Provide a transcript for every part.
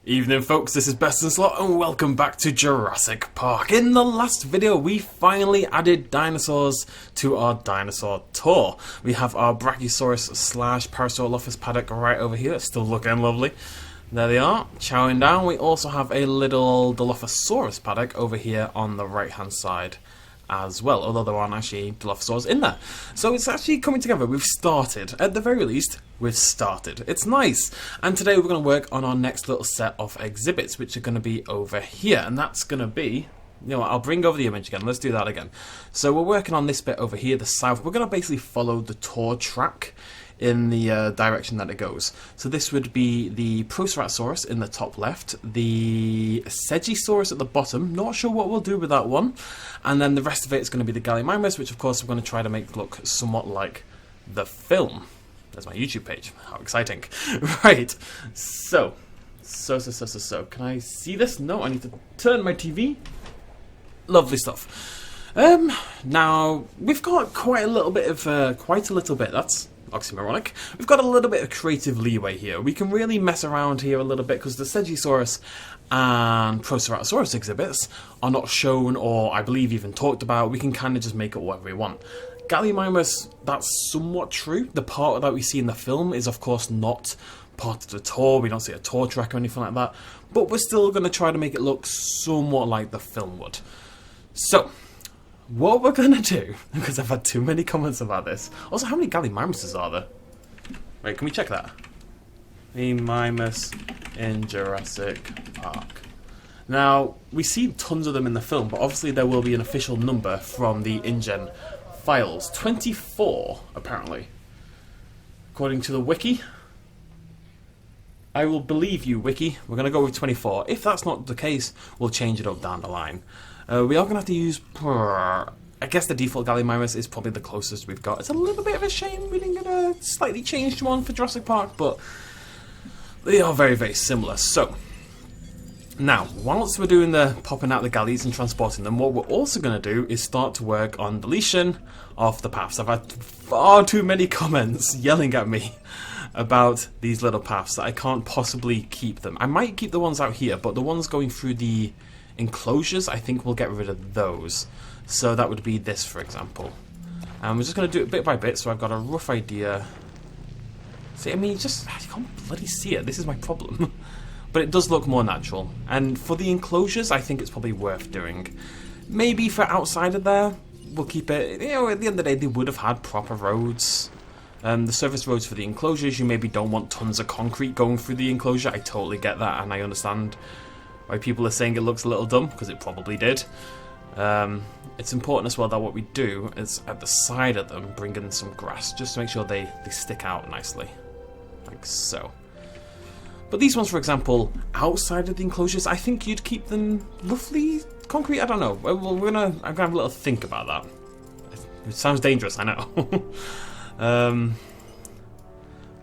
Evening folks, this is BestInSlot and welcome back to Jurassic Park. In the last video we finally added dinosaurs to our dinosaur tour. We have our Brachiosaurus / Parasaurolophus paddock right over here, it's still looking lovely. There they are, chowing down. We also have a little Dilophosaurus paddock over here on the right hand side as well, although there aren't actually Dilophosaurs in there. So it's actually coming together. We've started. At the very least, we've started. It's nice. And today we're going to work on our next little set of exhibits, which are going to be over here. And that's going to be... You know what, I'll bring over the image again. Let's do that again. So we're working on this bit over here, the south. We're going to basically follow the tour track in the direction that it goes. So this would be the Proceratosaurus in the top left, the Segisaurus at the bottom, not sure what we'll do with that one, and then the rest of it is going to be the Gallimimus, which of course we're going to try to make look somewhat like the film. There's my YouTube page, how exciting. Right, so, can I see this? No, I need to turn my TV. Lovely stuff. Now, we've got quite a little bit, that's oxymoronic. We've got a little bit of creative leeway here. We can really mess around here a little bit because the Segisaurus and Proceratosaurus exhibits are not shown or I believe even talked about. We can kind of just make it whatever we want. Gallimimus, that's somewhat true. The part that we see in the film is of course not part of the tour. We don't see a tour track or anything like that. But we're still going to try to make it look somewhat like the film would. So, what we're going to do, because I've had too many comments about this. Also, how many Gallimimuses are there? Wait, can we check that? Gallimimus in Jurassic Park. Now, we see tons of them in the film, but obviously there will be an official number from the InGen files. 24, apparently. According to the wiki. I will believe you, wiki. We're going to go with 24. If that's not the case, we'll change it up down the line. We are going to have to use... I guess the default Gallimimus is probably the closest we've got. It's a little bit of a shame we didn't get a slightly changed one for Jurassic Park, but they are very, very similar. So, now, whilst we're doing the popping out the galleys and transporting them, what we're also going to do is start to work on deletion of the paths. I've had far too many comments yelling at me about these little paths that I can't possibly keep them. I might keep the ones out here, but the ones going through the enclosures, I think we'll get rid of those. So that would be this, for example. And we're just going to do it bit by bit, so I've got a rough idea. See, I mean, you can't bloody see it. This is my problem. But it does look more natural. And for the enclosures, I think it's probably worth doing. Maybe for outside of there, we'll keep it. You know, at the end of the day, they would have had proper roads. The surface roads for the enclosures, you maybe don't want tons of concrete going through the enclosure. I totally get that, and I understand why people are saying it looks a little dumb, because it probably did. It's important as well that what we do is at the side of them bring in some grass, just to make sure they stick out nicely, like so. But these ones, for example, outside of the enclosures, I think you'd keep them roughly concrete. I don't know. I'm gonna have a little think about that. It sounds dangerous, I know.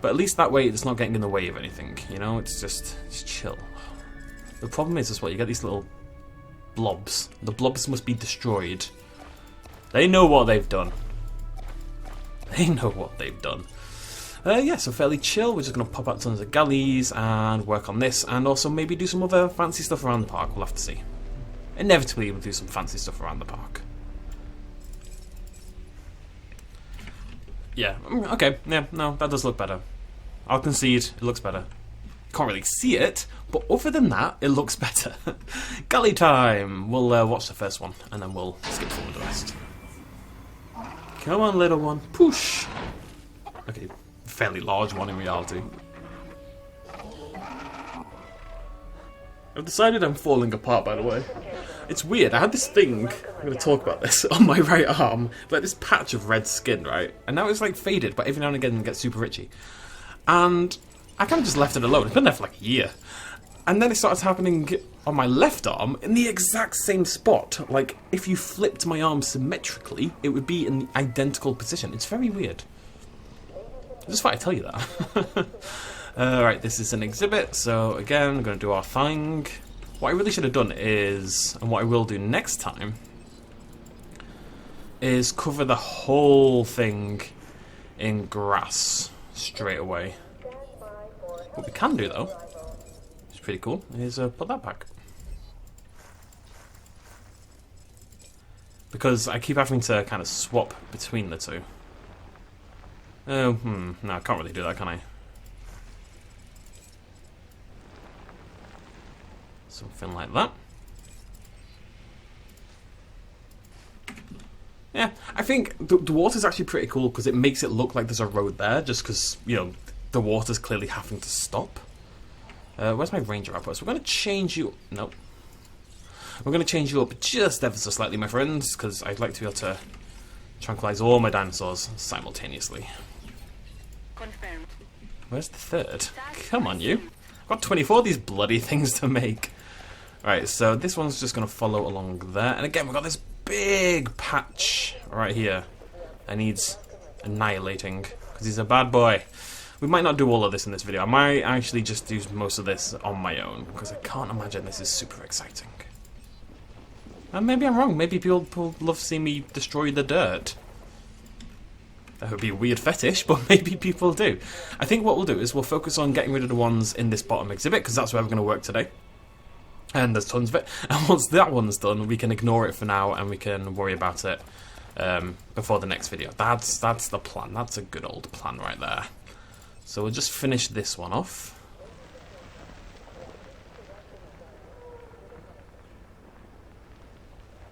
But at least that way it's not getting in the way of anything. You know, it's just chill. The problem is as well, you get these little blobs. The blobs must be destroyed. They know what they've done. They know what they've done. Yeah, so fairly chill. We're just going to pop out tons of galleys and work on this, and also maybe do some other fancy stuff around the park. We'll have to see. Inevitably, we'll do some fancy stuff around the park. Yeah, okay. Yeah, no, that does look better. I'll concede, it looks better. Can't really see it, but other than that, it looks better. Galley time! We'll watch the first one, and then we'll skip forward the rest. Come on, little one. Push! Okay, fairly large one in reality. I've decided I'm falling apart, by the way. It's weird, I had this thing, I'm going to talk about this, on my right arm, like this patch of red skin, right? And now it's like faded, but every now and again it gets super itchy. And I kind of just left it alone. It's been there for like a year. And then it started happening on my left arm in the exact same spot. Like, if you flipped my arm symmetrically, it would be in the identical position. It's very weird. I just thought I'd tell you that. Right, this is an exhibit. So, again, I'm going to do our thing. What I really should have done is, and what I will do next time, is cover the whole thing in grass straight away. What we can do, though, is pretty cool is put that back. Because I keep having to kind of swap between the two. Oh, no, I can't really do that, can I? Something like that. Yeah, I think the water's actually pretty cool because it makes it look like there's a road there, just because, you know, the water's clearly having to stop. Where's my ranger outpost? We're going to change you... Nope. We're going to change you up just ever so slightly, my friends, because I'd like to be able to tranquilize all my dinosaurs simultaneously. Confirmed. Where's the third? Come on, you. I've got 24 of these bloody things to make. Right, so this one's just going to follow along there. And again, we've got this big patch right here that needs annihilating, because he's a bad boy. We might not do all of this in this video. I might actually just do most of this on my own, because I can't imagine this is super exciting. And maybe I'm wrong. Maybe people love seeing me destroy the dirt. That would be a weird fetish, but maybe people do. I think what we'll do is we'll focus on getting rid of the ones in this bottom exhibit, because that's where we're going to work today. And there's tons of it. And once that one's done, we can ignore it for now, and we can worry about it before the next video. That's the plan. That's a good old plan right there. So we'll just finish this one off.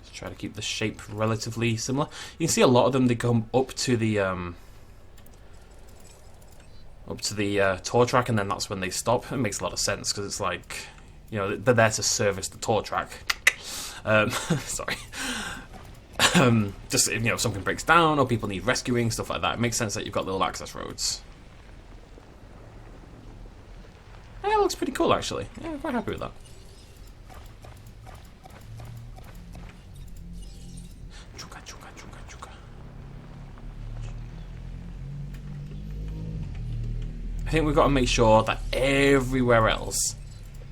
Just try to keep the shape relatively similar. You can see a lot of them, they come up to the tour track, and then that's when they stop. It makes a lot of sense, because it's like, you know, they're there to service the tour track. Sorry. Just, you know, if something breaks down or people need rescuing, stuff like that, it makes sense that you've got little access roads. Yeah, it looks pretty cool, actually. Yeah, I'm quite happy with that. I think we've got to make sure that everywhere else,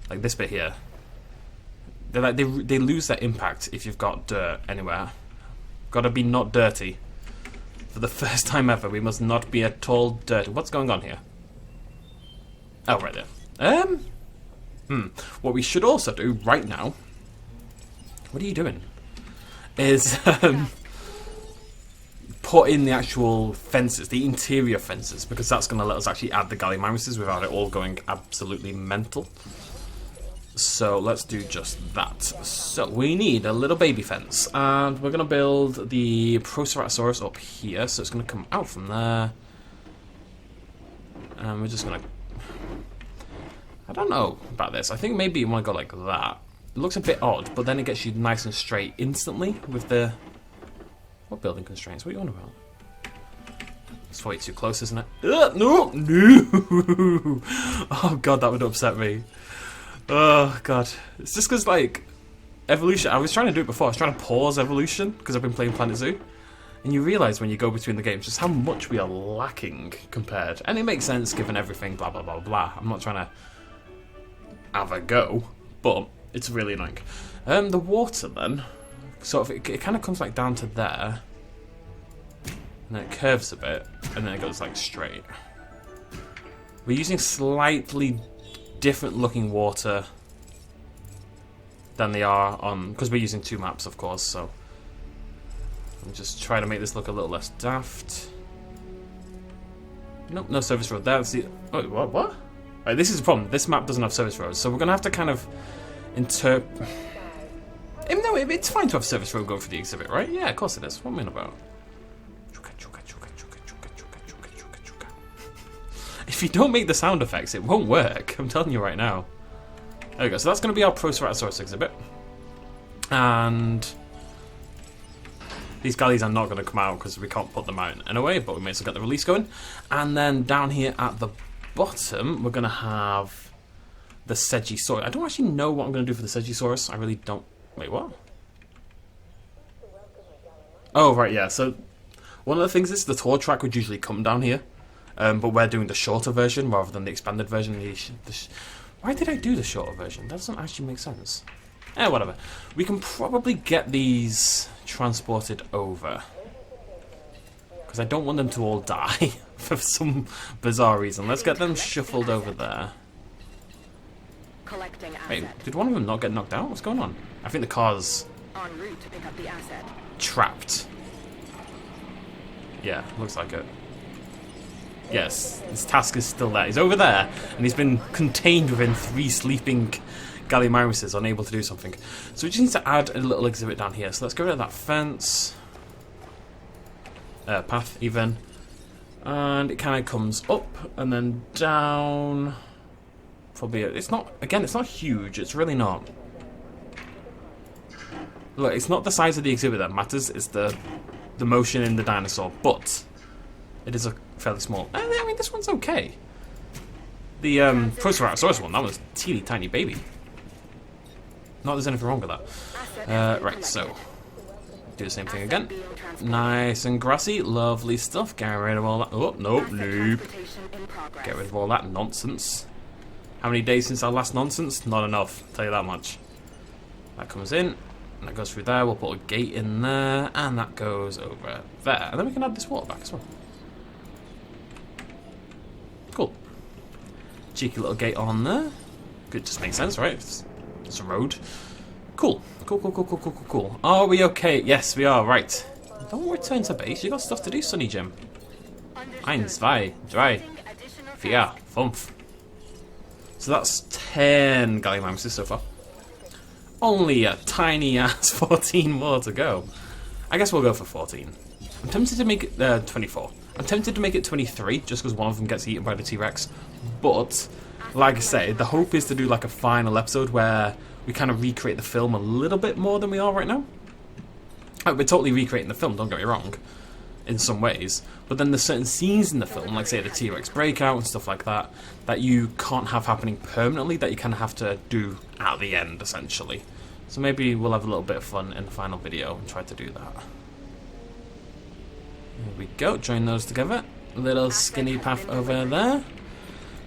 like this bit here, they lose their impact if you've got dirt anywhere. Got to be not dirty. For the first time ever, we must not be at all dirty. What's going on here? Oh, right there. What we should also do right now... What are you doing? Is put in the actual fences, the interior fences, because that's going to let us actually add the Gallimimuses without it all going absolutely mental. So let's do just that. So we need a little baby fence, and we're going to build the Proceratosaurus up here, so it's going to come out from there. And we're just going to... I don't know about this. I think maybe you want to go like that. It looks a bit odd, but then it gets you nice and straight instantly with the... What building constraints? What are you on about? It's way too close, isn't it? No! No! Oh god, that would upset me. Oh god. It's just because, like, evolution... I was trying to do it before. I was trying to pause evolution because I've been playing Planet Zoo. And you realise when you go between the games just how much we are lacking compared. And it makes sense given everything, blah, blah, blah, blah. I'm not trying to have a go, but it's really annoying. The water, then... Sort of, it kind of comes like down to there, and then it curves a bit, and then it goes like straight. We're using slightly different looking water than they are on, because we're using two maps, of course. So I'm just trying to make this look a little less daft. Nope, no service road. That's the... Oh, what? Right, this is the problem. This map doesn't have service roads, so we're gonna have to kind of interpret. No, it's fine to have service road go for the exhibit, right? Yeah, of course it is. What am I about? If you don't make the sound effects, it won't work. I'm telling you right now. There we go. So that's going to be our Proceratosaurus exhibit. And these galleys are not going to come out because we can't put them out anyway, but we may as well get the release going. And then down here at the bottom, we're going to have the Segisaurus. I don't actually know what I'm going to do for the Segisaurus. I really don't. Wait, what? Oh, right, yeah. So, one of the things is the tour track would usually come down here, but we're doing the shorter version rather than the expanded version. Why did I do the shorter version? That doesn't actually make sense. Whatever. We can probably get these transported over, because I don't want them to all die for some bizarre reason. Let's get them shuffled over there. Collecting asset. Wait, did one of them not get knocked out? What's going on? I think the car's En route to pick up the asset. trapped. Yeah, looks like it. Yes, his task is still there. He's over there, and he's been contained within 3 sleeping Gallimimuses, unable to do something. So we just need to add a little exhibit down here. So let's get rid of that fence. Path, even. And it kind of comes up, and then down. Probably, it's not, again, it's not huge. It's really not. Look, it's not the size of the exhibit that matters. It's the motion in the dinosaur, but it is a fairly small. I mean, this one's okay. The Proceratosaurus one, that was a teeny tiny baby. Not there's anything wrong with that. Right, so do the same thing again. Nice and grassy, lovely stuff. Get rid of all that. Oh, nope, nope. Get rid of all that nonsense. How many days since our last nonsense? Not enough, I'll tell you that much. That comes in. And that goes through there, we'll put a gate in there, and that goes over there. And then we can add this water back as well. Cool. Cheeky little gate on there. Good, just makes sense, right? It's a road. Cool. Cool. Are we okay? Yes, we are, right. Don't return to base, you got stuff to do, Sonny Jim. 1, 2, 3, 4, 5. So that's 10 Gallimimuses so far. Only a tiny ass 14 more to go. I guess we'll go for 14. I'm tempted to make it 24. I'm tempted to make it 23 just because one of them gets eaten by the T-Rex. But, like I say, the hope is to do like a final episode where we kind of recreate the film a little bit more than we are right now. We're totally recreating the film, don't get me wrong, in some ways. But then there's certain scenes in the film, like say the T-Rex breakout and stuff like that, that you can't have happening permanently, that you kind of have to do at the end, essentially. So maybe we'll have a little bit of fun in the final video and try to do that. There we go, join those together. Little skinny path over there.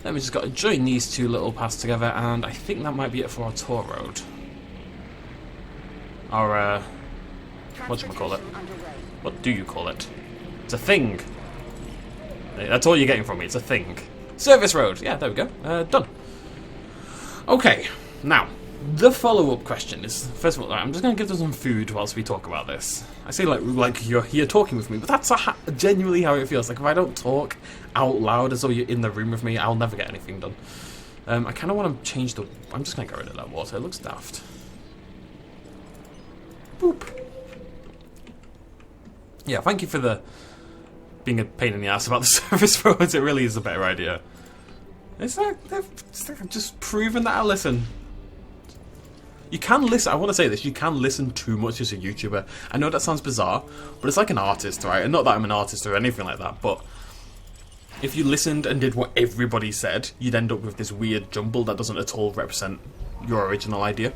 Then we just got to join these 2 little paths together, and I think that might be it for our tour road. Our, whatchamacallit? What do you call it? It's a thing. That's all you're getting from me, it's a thing. Service road, yeah, there we go, done. Okay, now, the follow-up question is, first of all, I'm just going to give them some food whilst we talk about this. I say like you're here talking with me, but that's genuinely how it feels. Like if I don't talk out loud as though you're in the room with me, I'll never get anything done. I kind of want to change the... I'm just going to get rid of that water, it looks daft. Boop. Yeah, thank you for the being a pain in the ass about the service roads. It really is a better idea. It's like I've just proven that I listen. You can listen, I want to say this, you can listen too much as a YouTuber. I know that sounds bizarre, but it's like an artist, right? And not that I'm an artist or anything like that, but if you listened and did what everybody said, you'd end up with this weird jumble that doesn't at all represent your original idea.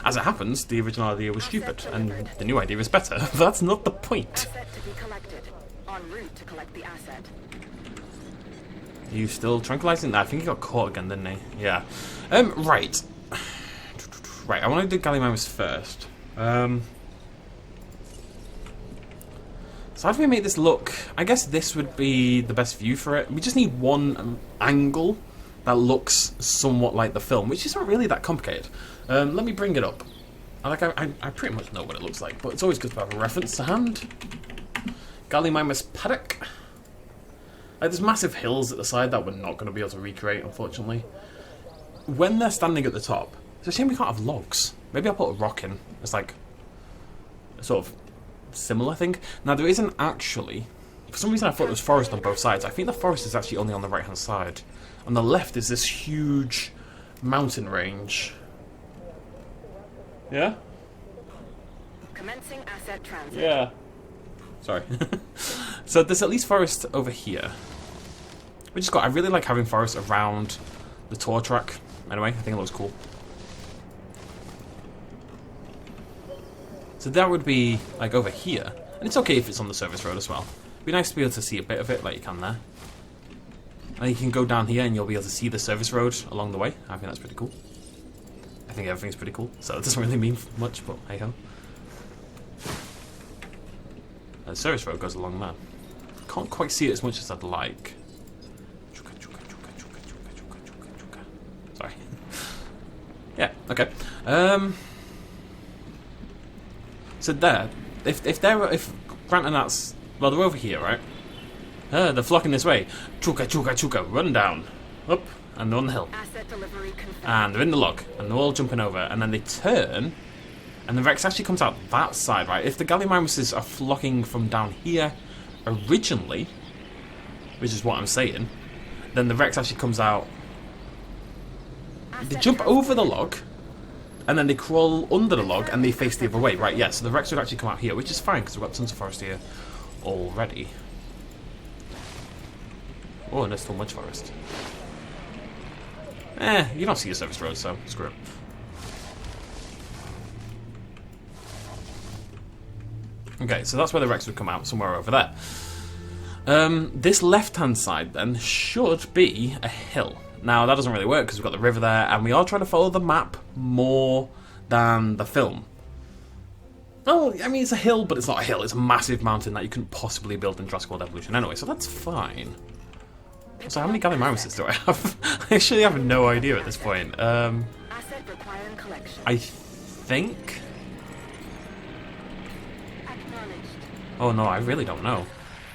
As it happens, the original idea was stupid, and the new idea is better. But that's not the point. Asset to be collected. En route to collect the asset. You still tranquilizing? I think he got caught again, didn't he? Yeah. Right. Right, I want to do Gallimimus first. So how do we make this look? I guess this would be the best view for it. We just need one angle that looks somewhat like the film, which isn't really that complicated. Let me bring it up. I pretty much know what it looks like, but it's always good to have a reference to hand. Gallimimus paddock. Like, there's massive hills at the side that we're not going to be able to recreate, unfortunately. When they're standing at the top, it's a shame we can't have logs. Maybe I'll put a rock in. It's like a sort of similar thing. Now, there isn't actually... For some reason I thought there was forest on both sides. I think the forest is actually only on the right-hand side. On the left is this huge mountain range. Yeah? Commencing asset transit. Yeah. Sorry. So there's at least forest over here. Which is cool. I really like having forest around the tour track. Anyway, I think it looks cool. So that would be like over here. And it's okay if it's on the service road as well. It'd be nice to be able to see a bit of it like you can there. And you can go down here and you'll be able to see the service road along the way. I think that's pretty cool. I think everything's pretty cool, so it doesn't really mean much, but hey ho. The service road goes along there. Can't quite see it as much as I'd like. Sorry. Yeah, okay. So there, if granted that's, well, they're over here, right? They're flocking this way. Chuka, chuka, chuka, run down. Up, and they're on the hill. Asset delivery confirmed. And they're in the log, and they're all jumping over, and then they turn, and the Rex actually comes out that side, right? If the Gallimimuses are flocking from down here originally, which is what I'm saying, then the Rex actually comes out. They jump over the log, and then they crawl under the log, and they face the other way, right? Yeah, so the Rex would actually come out here, which is fine, because we've got tons of forest here already. Oh, and there's still much forest. You don't see a service road, so screw it. Okay, so that's where the Rex would come out, somewhere over there. This left-hand side, then, should be a hill. Now, that doesn't really work, because we've got the river there, and we are trying to follow the map more than the film. Well, I mean, it's a hill, but it's not a hill. It's a massive mountain that you couldn't possibly build in Jurassic World Evolution anyway, so that's fine. So how many Gallimimuses do I have? I actually have no idea at this point. Asset requiring collection. I think... Acknowledged. Oh no, I really don't know.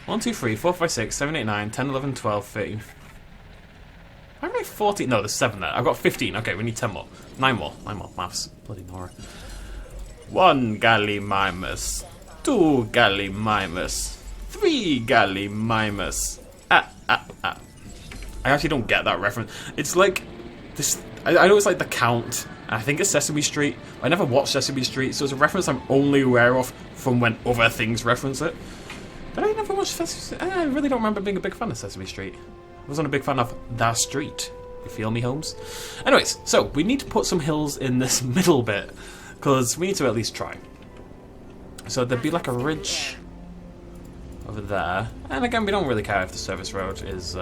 1, 2, 3, 4, 5, 6, 7, 8, 9, 10, 11, 12, 13... How many 14? No, there's 7 there. I've got 15. Okay, we need 10 more. 9 more. 9 more. Maths. Bloody Nora. 1 Gallimimus. 2 Gallimimus. 3 Gallimimus. I actually don't get that reference. It's like this. I know it's like The Count. I think it's Sesame Street. I never watched Sesame Street, so it's a reference I'm only aware of from when other things reference it. But I never watched Sesame Street. I really don't remember being a big fan of Sesame Street. I wasn't a big fan of The Street. You feel me, Holmes? Anyways, so we need to put some hills in this middle bit, because we need to at least try. So there'd be like a ridge over there. And again, we don't really care if the service road is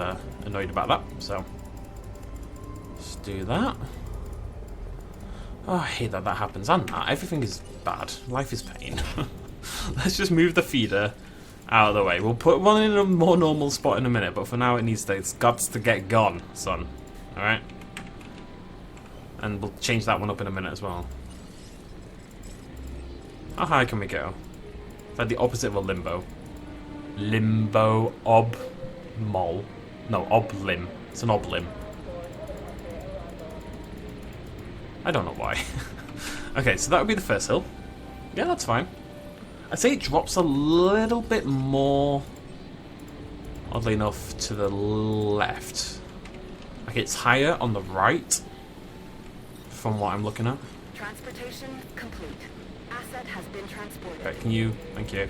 annoyed about that, so let's do that. Oh, I hate that that happens, and that. Everything is bad. Life is pain. Let's just move the feeder out of the way. We'll put one in a more normal spot in a minute, but for now it's got to get gone, son. Alright? And we'll change that one up in a minute as well. How high can we go? It's like the opposite of a limbo. Limbo, ob, mol. No, ob-lim. It's an ob-lim. I don't know why. Okay, so that would be the first hill. Yeah, that's fine. I'd say it drops a little bit more, oddly enough, to the left. Like it's higher on the right, from what I'm looking at. Transportation complete. Asset has been transported. Okay, can you... Thank you.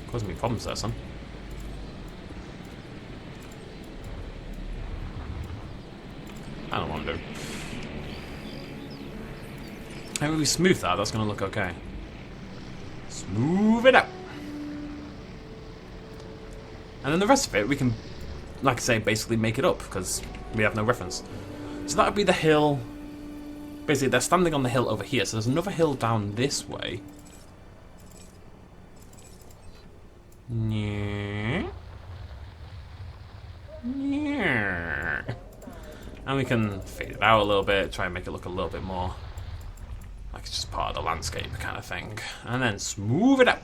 Causing me problems there, son. I don't want to do. How do we smooth that? That's going to look okay. Smooth it out. And then the rest of it, we can, like I say, basically make it up, because we have no reference. So that would be the hill. Basically, they're standing on the hill over here, so there's another hill down this way. Yeah. Yeah. And we can fade it out a little bit, try and make it look a little bit more like it's just part of the landscape kind of thing. And then smooth it out.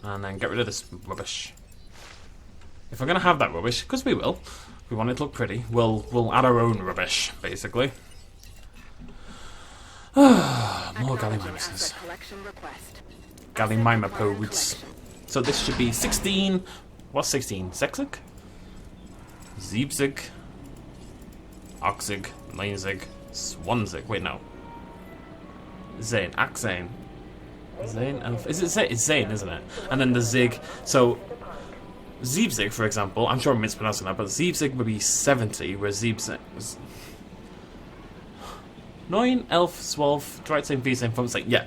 And then get rid of this rubbish. If we're going to have that rubbish, because we will, if we want it to look pretty, we'll add our own rubbish, basically. More Gallimimuses. Gallimimupodes. So this should be 16. What's 16? Sexig? Zeebzig. Oxig. Lanezig. Swanzig. Wait, no. Zane. Axane. Zane? Is it Zane? It's Zane, isn't it? And then the Zig. So, Zeebzig, for example, I'm sure I'm mispronouncing that, but Zeebzig would be 70, where Zeebzig was 9, Elf, 12, Dwight saying V saying from saying, yeah.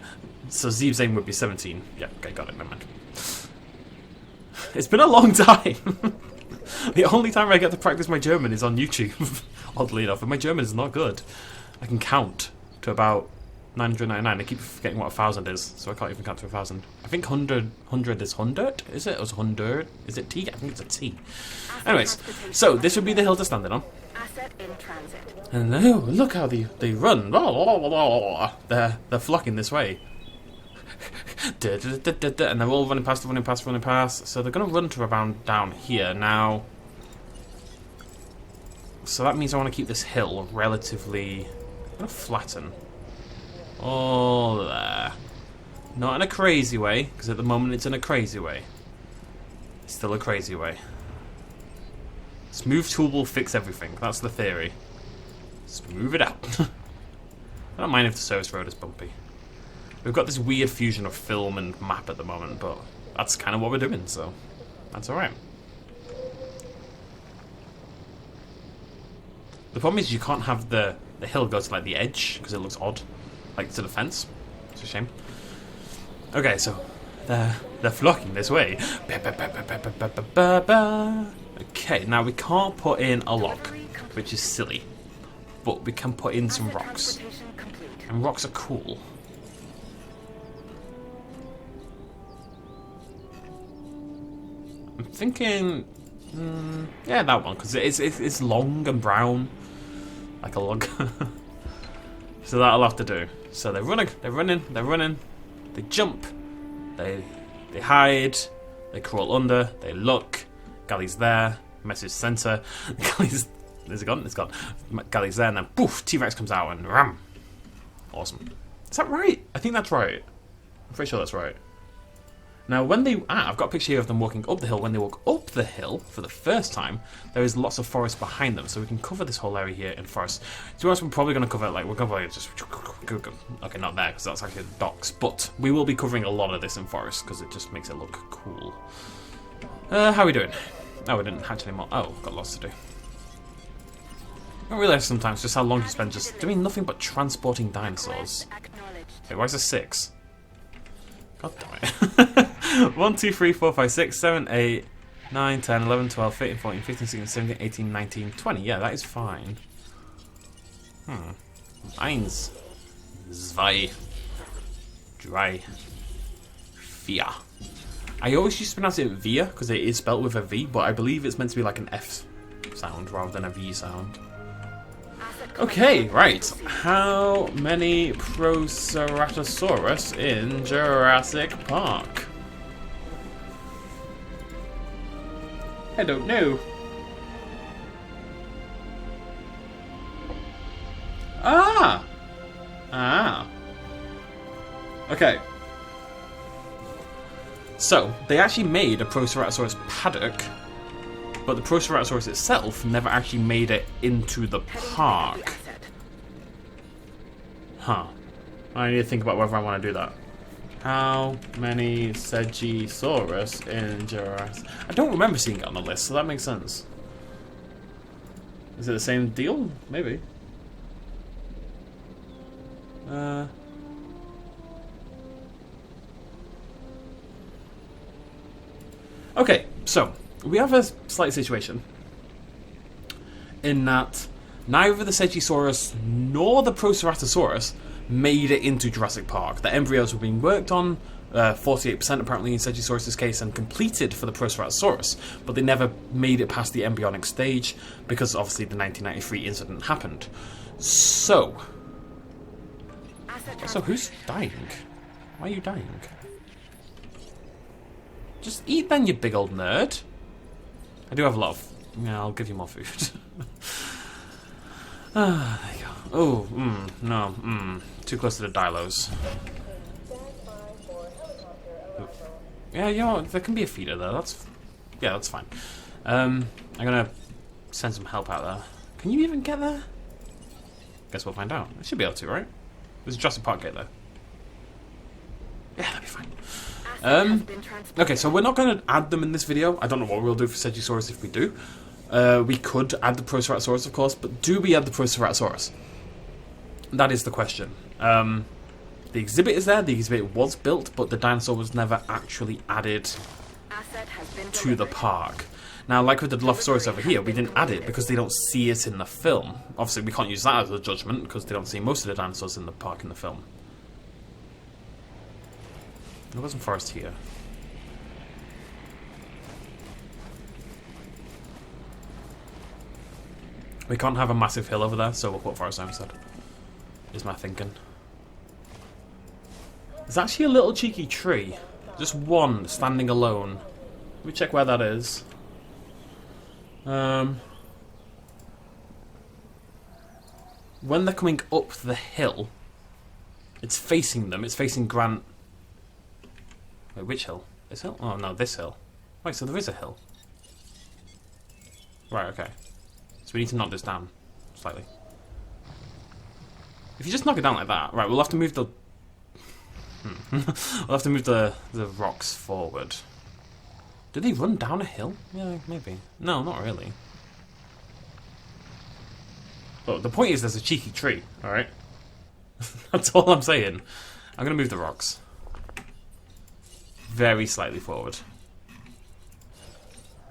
So Zeebzig would be 17. Yeah, okay, got it, never mind. It's been a long time. The only time I get to practice my German is on YouTube, oddly enough, and my German is not good. I can count to about 999. I keep forgetting what 1,000 is, so I can't even count to 1,000. I think 100 is 100, is it? Or is 100? Is it T? I think it's a T. Anyways, so this would be the hill to stand on. Asset in transit. And oh, look how they run. They're flocking this way. And they're all running past. So they're going to run to around down here now. So that means I want to keep this hill relatively... I'm going to flatten. All there. Not in a crazy way, because at the moment it's in a crazy way. It's still a crazy way. Smooth tool will fix everything. That's the theory. Smooth it out. I don't mind if the service road is bumpy. We've got this weird fusion of film and map at the moment, but that's kind of what we're doing, so that's alright. The problem is you can't have the hill go to like the edge, because it looks odd. Like to the fence. It's a shame. Okay, so they're flocking this way. Okay, now we can't put in a lock, which is silly. But we can put in some rocks. And rocks are cool. I'm thinking... yeah, that one, because it's long and brown. Like a log. So that'll have to do. So they're running. They jump. They hide. They crawl under. They look. Gally's there. Message center. Gally's... Is it gone? It's gone. Gally's there, and then poof, T-Rex comes out and ram. Awesome. Is that right? I think that's right. I'm pretty sure that's right. Now, when they... I've got a picture here of them walking up the hill. When they walk up the hill for the first time, there is lots of forest behind them, so we can cover this whole area here in forest. To be honest, we're probably going to cover, like, we're going to probably just... Okay, not there, because that's actually the docks, but we will be covering a lot of this in forest, because it just makes it look cool. How are we doing? Oh, we didn't hatch anymore. Oh, got lots to do. I don't realise sometimes just how long you spend just doing nothing but transporting dinosaurs. Wait, why is there 6? God damn it. 1, 2, 3, 4, 5, 6, 7, 8, 9, 10, 11, 12, 13, 14, 15, 16, 17, 18, 19, 20. Yeah, that is fine. 1, 2, 3, 4. I always used to pronounce it via, because it is spelled with a V, but I believe it's meant to be like an F sound rather than a V sound. Okay, right. How many Proceratosaurus in Jurassic Park? I don't know. Okay. So, they actually made a Proceratosaurus paddock, but the Proceratosaurus itself never actually made it into the park. Huh. I need to think about whether I want to do that. How many Segisaurus in Jurassic... I don't remember seeing it on the list, so that makes sense. Is it the same deal? Maybe. Okay, so we have a slight situation in that neither the Segisaurus nor the Proceratosaurus made it into Jurassic Park. The embryos were being worked on, 48% apparently in Segisaurus' case, and completed for the Proceratosaurus, but they never made it past the embryonic stage because obviously the 1993 incident happened. So who's dying? Why are you dying? Just eat then, you big old nerd. I do have a lot of... Yeah, I'll give you more food. There you go. Oh, no, too close to the dilos. Yeah, you know, there can be a feeder there. Yeah, that's fine. I'm gonna send some help out there. Can you even get there? Guess we'll find out. I should be able to, right? There's a Jurassic Park gate there. Yeah, that'll be fine. Okay, so we're not going to add them in this video. I don't know what we'll do for Segisaurus if we do. We could add the Proceratosaurus, of course, but do we add the Proceratosaurus? That is the question. The exhibit is there, the exhibit was built, but the dinosaur was never actually added to the park. Now, like with the Dilophosaurus over here, we didn't add it because they don't see it in the film. Obviously, we can't use that as a judgment because they don't see most of the dinosaurs in the park in the film. There wasn't forest here. We can't have a massive hill over there, so we'll put forest instead. Is my thinking. There's actually a little cheeky tree. Just one standing alone. Let me check where that is. When they're coming up the hill, it's facing them. It's facing Grant. Wait, which hill? This hill? Oh no, this hill. Wait, so there is a hill. Right, okay. So we need to knock this down slightly. If you just knock it down like that, right, we'll have to move the... we'll have to move the rocks forward. Do they run down a hill? Yeah, maybe. No, not really. Look, the point is there's a cheeky tree, alright? That's all I'm saying. I'm going to move the rocks. Very slightly forward.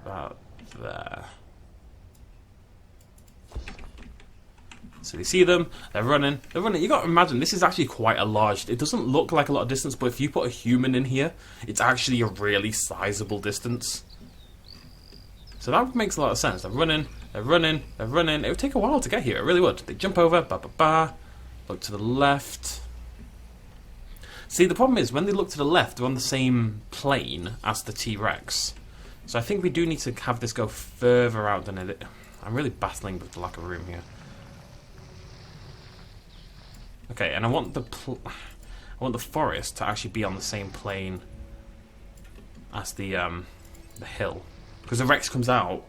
About there. So you see them, they're running. You got to imagine, this is actually quite a large... It doesn't look like a lot of distance, but if you put a human in here, it's actually a really sizable distance. So that makes a lot of sense. They're running. It would take a while to get here, it really would. They jump over, look to the left. See, the problem is, when they look to the left, they're on the same plane as the T-Rex. So I think we do need to have this go further out than it... I'm really battling with the lack of room here. Okay, and I want the forest to actually be on the same plane as the hill, because the Rex comes out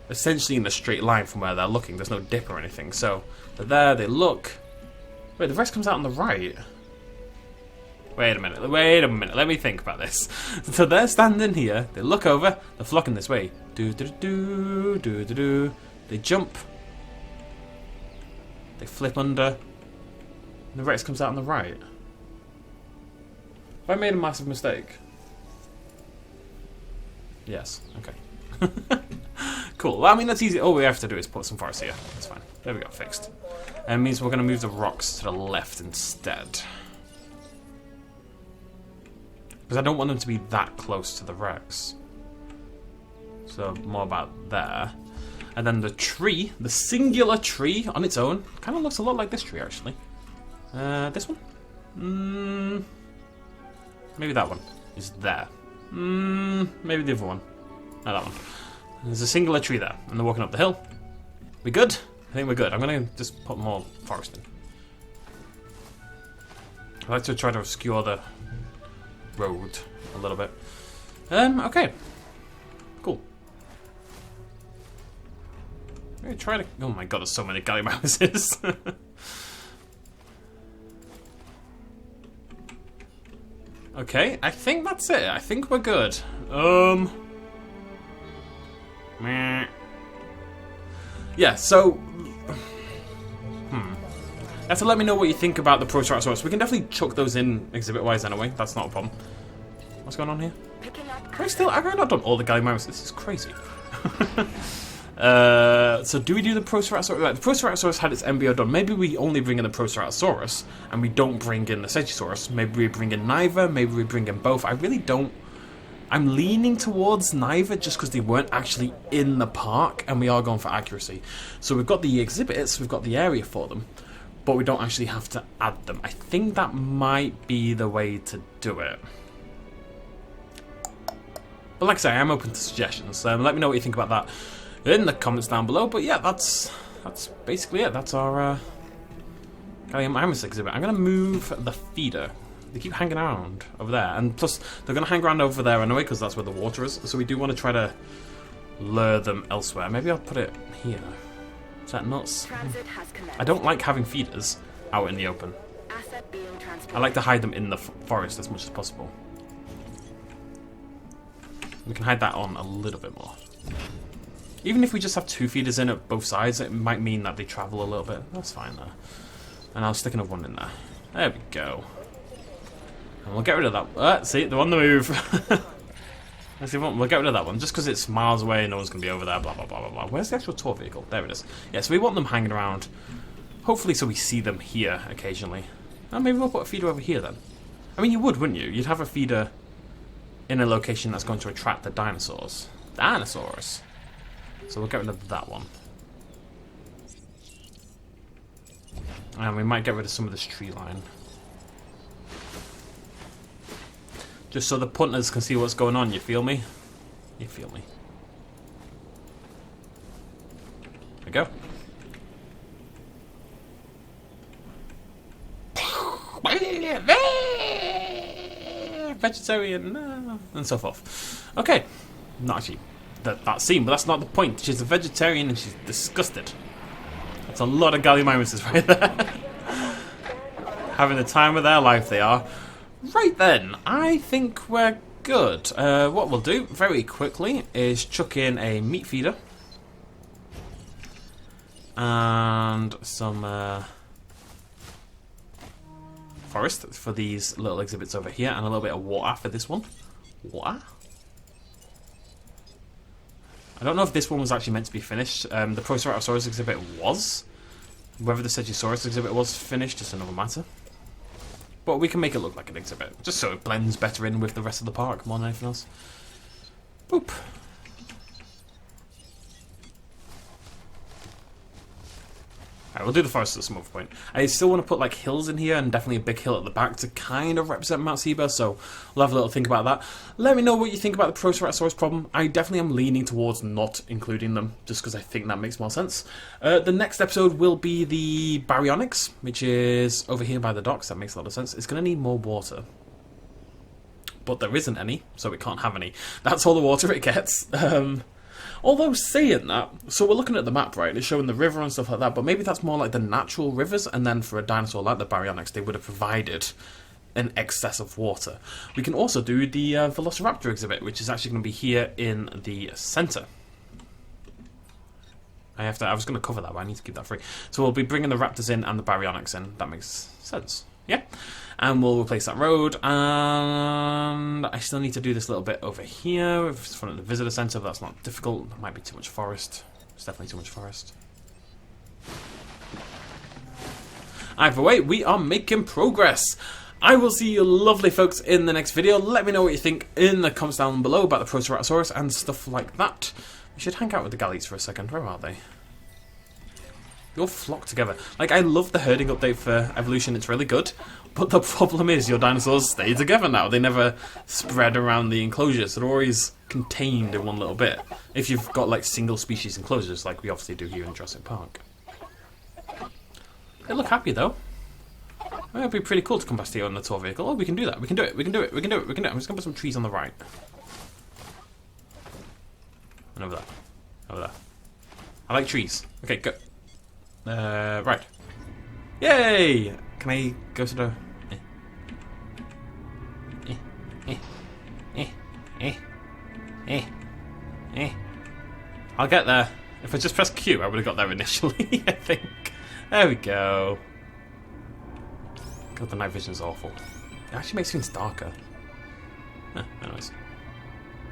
essentially in a straight line from where they're looking. There's no dip or anything. So they're there. They look. Wait, the Rex comes out on the right. Wait a minute. Let me think about this. So they're standing here. They look over. They're flocking this way. Do do do do do do. They jump. They flip under. And the Rex comes out on the right. Have I made a massive mistake? Yes. Okay. Cool. Well, I mean, that's easy. All we have to do is put some forest here. That's fine. There we go. Fixed. And it means we're going to move the rocks to the left instead. Because I don't want them to be that close to the Rex. So, more about there. And then the tree, the singular tree on its own, kind of looks a lot like this tree, actually. This one? Maybe that one is there. Maybe the other one. No, that one. There's a singular tree there, and they're walking up the hill. We good? I think we're good. I'm going to just put more forest in. I like to try to obscure the road a little bit. Okay. Cool. I'm going to try to... Oh my god, there's so many Gallimimuses. Okay, I think that's it. I think we're good. Meh. Yeah, so... You have to let me know what you think about the Proceratosaurus. We can definitely chuck those in exhibit-wise anyway. That's not a problem. What's going on here? I've not done all the Gallimimus. This is crazy. So do we do the Proceratosaurus? Right, the Proceratosaurus had its embryo done. Maybe we only bring in the Proceratosaurus and we don't bring in the Segisaurus. Maybe we bring in neither. Maybe we bring in both. I really don't. I'm leaning towards neither just because they weren't actually in the park and we are going for accuracy. So we've got the exhibits, we've got the area for them, but we don't actually have to add them. I think that might be the way to do it. But like I say, I'm open to suggestions. Let me know what you think about that in the comments down below. But yeah, that's basically it. That's our Gallimimus exhibit. I'm going to move the feeder. They keep hanging around over there. And plus, they're going to hang around over there anyway, because that's where the water is. So we do want to try to lure them elsewhere. Maybe I'll put it here. Is that nuts? I don't like having feeders out in the open. I like to hide them in the forest as much as possible. We can hide that on a little bit more. Even if we just have two feeders in at both sides, it might mean that they travel a little bit. That's fine though. And I'll stick another one in there. There we go. And we'll get rid of that. See, they're on the move. Let's see, we'll get rid of that one just because it's miles away and no one's going to be over there. Blah, blah, blah, blah, blah. Where's the actual tour vehicle? There it is. Yeah, so we want them hanging around. Hopefully so we see them here occasionally. Oh, maybe we'll put a feeder over here then. I mean, you would, wouldn't you? You'd have a feeder in a location that's going to attract the dinosaurs. Dinosaurs. So we'll get rid of that one. And we might get rid of some of this tree line. Just so the punters can see what's going on, you feel me? You feel me? There we go. Vegetarian, and so forth. Okay. Not actually that scene, but that's not the point. She's a vegetarian and she's disgusted. That's a lot of Gallimimuses right there. Having the time of their life they are. Right then, I think we're good. What we'll do very quickly is chuck in a meat feeder. And some forest for these little exhibits over here. And a little bit of water for this one. Water? I don't know if this one was actually meant to be finished. The Proceratosaurus exhibit was. Whether the Segisaurus exhibit was finished is another matter. But we can make it look like an exhibit, just so it blends better in with the rest of the park more than anything else. Boop. Alright, we'll do the forest at some other point. I still want to put like hills in here and definitely a big hill at the back to kind of represent Mount Seabury, so we'll have a little think about that. Let me know what you think about the Proceratosaurus problem. I definitely am leaning towards not including them, just because I think that makes more sense. The next episode will be the Baryonyx, which is over here by the docks. That makes a lot of sense. It's going to need more water. But there isn't any, so it can't have any. That's all the water it gets. Although saying that, so we're looking at the map, right? It's showing the river and stuff like that, but maybe that's more like the natural rivers, and then for a dinosaur like the Baryonyx, they would have provided an excess of water. We can also do the Velociraptor exhibit, which is actually going to be here in the centre. I was going to cover that, but I need to keep that free. So we'll be bringing the Raptors in and the Baryonyx in. That makes sense. Yeah. And we'll replace that road, and I still need to do this little bit over here in front of the visitor centre, but that's not difficult. There might be too much forest. It's definitely too much forest. Either way, we are making progress. I will see you lovely folks in the next video. Let me know what you think in the comments down below about the Proceratosaurus and stuff like that. We should hang out with the Gallies for a second. Where are they? They all flock together. Like, I love the herding update for evolution. It's really good. But the problem is your dinosaurs stay together now. They never spread around the enclosures. They're always contained in one little bit. If you've got, like, single species enclosures, like we obviously do here in Jurassic Park. They look happy, though. It would be pretty cool to come past here on the tour vehicle. Oh, we can do that. We can do it. We can do it. We can do it. We can do it. I'm just going to put some trees on the right. And over there. Over there. I like trees. Okay, go. Right. Yay! Can I go to the... I'll get there. If I just press Q, I would have got there initially, I think. There we go. God, the night vision's awful. It actually makes things darker. Anyways.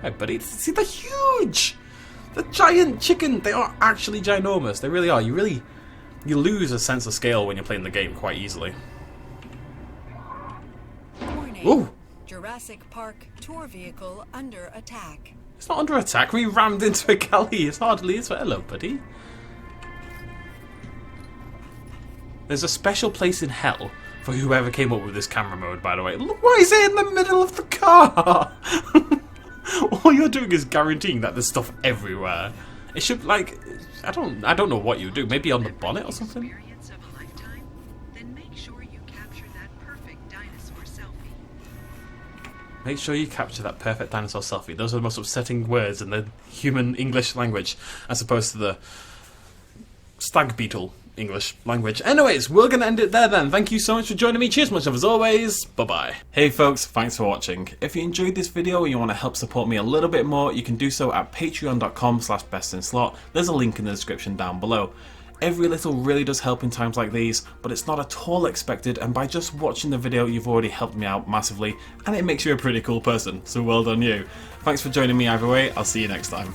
Hey, buddy. See, they're huge! The giant chicken! They are actually ginormous. They really are. You lose a sense of scale when you're playing the game quite easily. Warning. Ooh! Jurassic Park tour vehicle under attack. It's not under attack. We rammed into a galley. It's hardly. It's hello, buddy. There's a special place in hell for whoever came up with this camera mode, by the way. Look, why is it in the middle of the car? All you're doing is guaranteeing that there's stuff everywhere. It should, like, I don't know what you do. Maybe on the bonnet or something. Experience of a lifetime? Then make sure you capture that perfect dinosaur selfie. Make sure you capture that perfect dinosaur selfie. Those are the most upsetting words in the human English language, as opposed to the stag beetle English language. Anyways, we're going to end it there then. Thank you so much for joining me. Cheers much love as always. Bye-bye. Hey folks, thanks for watching. If you enjoyed this video and you want to help support me a little bit more, you can do so at patreon.com/bestinslot. There's a link in the description down below. Every little really does help in times like these, but it's not at all expected, and by just watching the video you've already helped me out massively, and it makes you a pretty cool person, so well done you. Thanks for joining me either way. I'll see you next time.